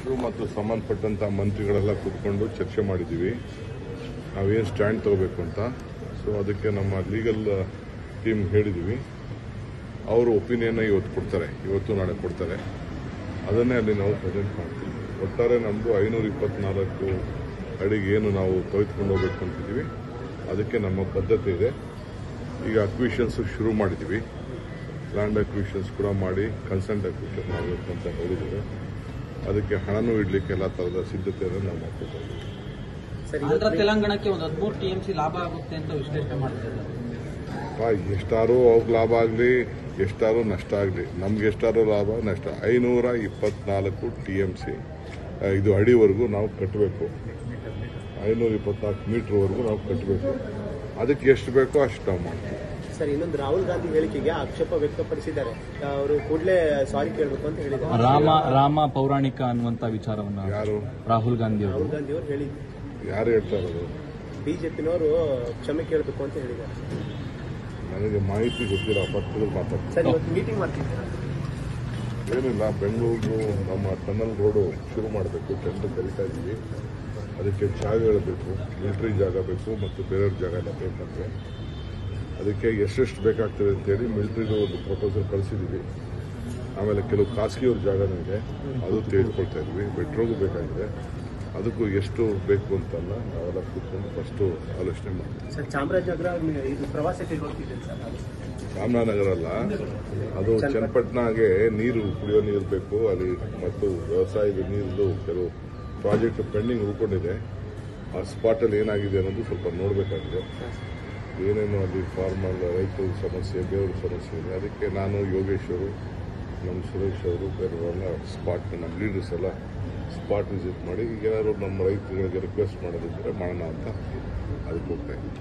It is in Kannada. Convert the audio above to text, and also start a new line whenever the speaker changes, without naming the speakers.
ಅಧ್ಯಕ್ಷರು ಮತ್ತು ಸಂಬಂಧಪಟ್ಟಂಥ ಮಂತ್ರಿಗಳೆಲ್ಲ ಕೂತ್ಕೊಂಡು ಚರ್ಚೆ ಮಾಡಿದ್ದೀವಿ ನಾವೇನು ಸ್ಟ್ಯಾಂಡ್ ತಗೋಬೇಕು ಅಂತ. ಸೊ ಅದಕ್ಕೆ ನಮ್ಮ ಲೀಗಲ್ ಟೀಮ್ ಹೇಳಿದ್ದೀವಿ. ಅವರು ಒಪಿನಿಯನ್ನ ಇವತ್ತು ನಾಳೆ ಕೊಡ್ತಾರೆ. ಅದನ್ನೇ ಅಲ್ಲಿ ನಾವು ಪ್ರೆಸೆಂಟ್ ಮಾಡ್ತೀವಿ. ಒಟ್ಟಾರೆ ನಮ್ಮದು 524 ಅಡಿಗೆ ಏನು ನಾವು ತೆಗೆದುಕೊಂಡು ಹೋಗ್ಬೇಕು ಅಂತಿದ್ದೀವಿ. ಅದಕ್ಕೆ ನಮ್ಮ ಬದ್ಧತೆ ಇದೆ. ಈಗ ಅಕ್ವಿಷನ್ಸ್ ಶುರು ಮಾಡಿದ್ದೀವಿ. ಲ್ಯಾಂಡ್ ಅಕ್ವಿಷನ್ಸ್ ಕೂಡ ಮಾಡಿ ಕನ್ಸೆಂಟ್ ಅಕ್ವಿಷನ್ ಮಾಡಬೇಕು ಅಂತ ಹೇಳಿದ್ದಾರೆ. ಅದಕ್ಕೆ ಹಣನೂ ಇಡಲಿಕ್ಕೆ ಎಲ್ಲ ಥರದ ಸಿದ್ಧತೆಯನ್ನು ನಾವು ಮಾಡ್ಕೊಳ್ತೀವಿ.
ಆಂಧ್ರ ತೆಲಂಗಾಣಕ್ಕೆ ಒಂದು 13 TMC ಲಾಭ ಆಗುತ್ತೆ ಅಂತ ವಿಶ್ಲೇಷಣೆ ಮಾಡ್ತಿದ್ದಾರೆ.
ಎಷ್ಟಾರು ಅವ್ರಿಗೆ ಲಾಭ ಆಗಲಿ, ಎಷ್ಟಾರು ನಷ್ಟ ಆಗಲಿ, ನಮ್ಗೆ ಎಷ್ಟಾರು ಲಾಭ ನಷ್ಟ. 524 TMC ಇದು ಅಡಿವರೆಗೂ ನಾವು ಕಟ್ಟಬೇಕು. 524 ಮೀಟರ್ವರೆಗೂ ನಾವು ಕಟ್ಟಬೇಕು. ಅದಕ್ಕೆ ಎಷ್ಟು ಬೇಕೋ ಅಷ್ಟು ನಾವು ಮಾಡ್ತೀವಿ.
ಸರ್, ಇನ್ನೊಂದು ರಾಹುಲ್ ಗಾಂಧಿ ಹೇಳಿಕೆಗೆ ಆಕ್ಷೇಪ ವ್ಯಕ್ತಪಡಿಸಿದ್ದಾರೆ. ಅವರು ಕೂಡಲೇ ಸಾರಿ ಕೇಳಬೇಕು ಅಂತ ಹೇಳಿದ್ದಾರೆ.
ರಾಮ ಪೌರಾಣಿಕ ಅನ್ನುವಂತ ವಿಚಾರವನ್ನು
ಯಾರು?
ರಾಹುಲ್ ಗಾಂಧಿ
ಅವರು ಹೇಳಿದ್ರು.
ಯಾರು ಹೇಳ್ತಾ ಇರೋದು?
ಬಿಜೆಪಿನವರು ಕ್ಷಮೆ ಕೇಳಬೇಕು ಅಂತ ಹೇಳಿದ್ದಾರೆ.
ನನಗೆ ಮಾಹಿತಿ ಗೊತ್ತಿಲ್ಲ. ಪಕ್ಕದಲ್ಲಿ ಮಾತಾಡ್ತೀನಿ.
ಸರ್, ಇವತ್ತು ಮೀಟಿಂಗ್ ಮಾಡ್ತಿದ್ದೀರಾ?
ಏನಿಲ್ಲ, ಬೆಂಗಳೂರು ನಮ್ಮ ಟನಲ್ ರೋಡು ಶುರು ಮಾಡಬೇಕು. ಟೆಂಡರ್ ಕರೀತಾ ಇದ್ದೀವಿ. ಅದಕ್ಕೆ ಜಾಗಗಳು ಬೇಕು, ಮಿಲಿಟರಿ ಜಾಗ ಬೇಕು ಮತ್ತು ಬೇರೆಯವ್ರ ಜಾಗ ಎಲ್ಲ ಬೇಕಂದ್ರೆ ಅದಕ್ಕೆ ಎಷ್ಟೆಷ್ಟು ಬೇಕಾಗ್ತದೆ ಅಂತೇಳಿ ಮಿಲಿಟರಿದು ಒಂದು ಪ್ರಪೋಸಲ್ ಕಳಿಸಿದ್ದೀವಿ. ಆಮೇಲೆ ಕೆಲವು ಖಾಸಗಿಯವ್ರ ಜಾಗನೂ ಇದೆ, ಅದು ತೆಗೆದುಕೊಳ್ತಾ ಇದ್ವಿ. ಮೆಟ್ರೋಗೂ ಬೇಕಾಗಿದೆ. ಅದಕ್ಕೂ ಎಷ್ಟು ಬೇಕು ಅಂತಲ್ಲ, ನಾವೆಲ್ಲ ಕೂತ್ಕೊಂಡು ಫಸ್ಟು ಆಲೋಚನೆ ಮಾಡ್ತೀವಿ.
ಸರ್, ಚಾಮರಾಜನಗರ ಇದು ಪ್ರವಾಸಕ್ಕೆ ಹೋಗ್ತಿದೆ ಸರ್.
ರಾಮನಗರ ಅಲ್ಲ, ಅದು ಚನ್ನಪಟ್ಟಣಗೆ ನೀರು, ಕುಡಿಯೋ ನೀರು ಬೇಕು ಅಲ್ಲಿ ಮತ್ತು ವ್ಯವಸಾಯದ ನೀರು ಕೆಲವು ಪ್ರಾಜೆಕ್ಟ್ ಪೆಂಡಿಂಗ್ ಉಳ್ಕೊಂಡಿದೆ. ಆ ಸ್ಪಾಟಲ್ಲಿ ಏನಾಗಿದೆ ಅನ್ನೋದು ಸ್ವಲ್ಪ ನೋಡಬೇಕಾಗಿದೆ. ಏನೇನು ಅಲ್ಲಿ ಫಾರ್ಮರ್ ರೈತರ ಸಮಸ್ಯೆ, ಬೇರೆಯವ್ರ ಸಮಸ್ಯೆ ಇದೆ. ಅದಕ್ಕೆ ನಾನು, ಯೋಗೇಶ್ ಅವರು, ನಮ್ಮ ಸುರೇಶ್ ಅವರು, ಬೇರೆಯವರೆಲ್ಲ ಸ್ಪಾಟ್, ನಮ್ಮ ಲೀಡರ್ಸ್ ಎಲ್ಲ ಸ್ಪಾಟ್ ವಿಸಿಟ್ ಮಾಡಿ ಈಗ ಏನಾದ್ರು ನಮ್ಮ ರೈತರುಗಳಿಗೆ ರಿಕ್ವೆಸ್ಟ್ ಮಾಡೋದಿದ್ದರೆ ಮಾಡೋಣ ಅಂತ ಅದಕ್ಕೆ ಹೋಗ್ತಾ ಇದ್ದೀವಿ.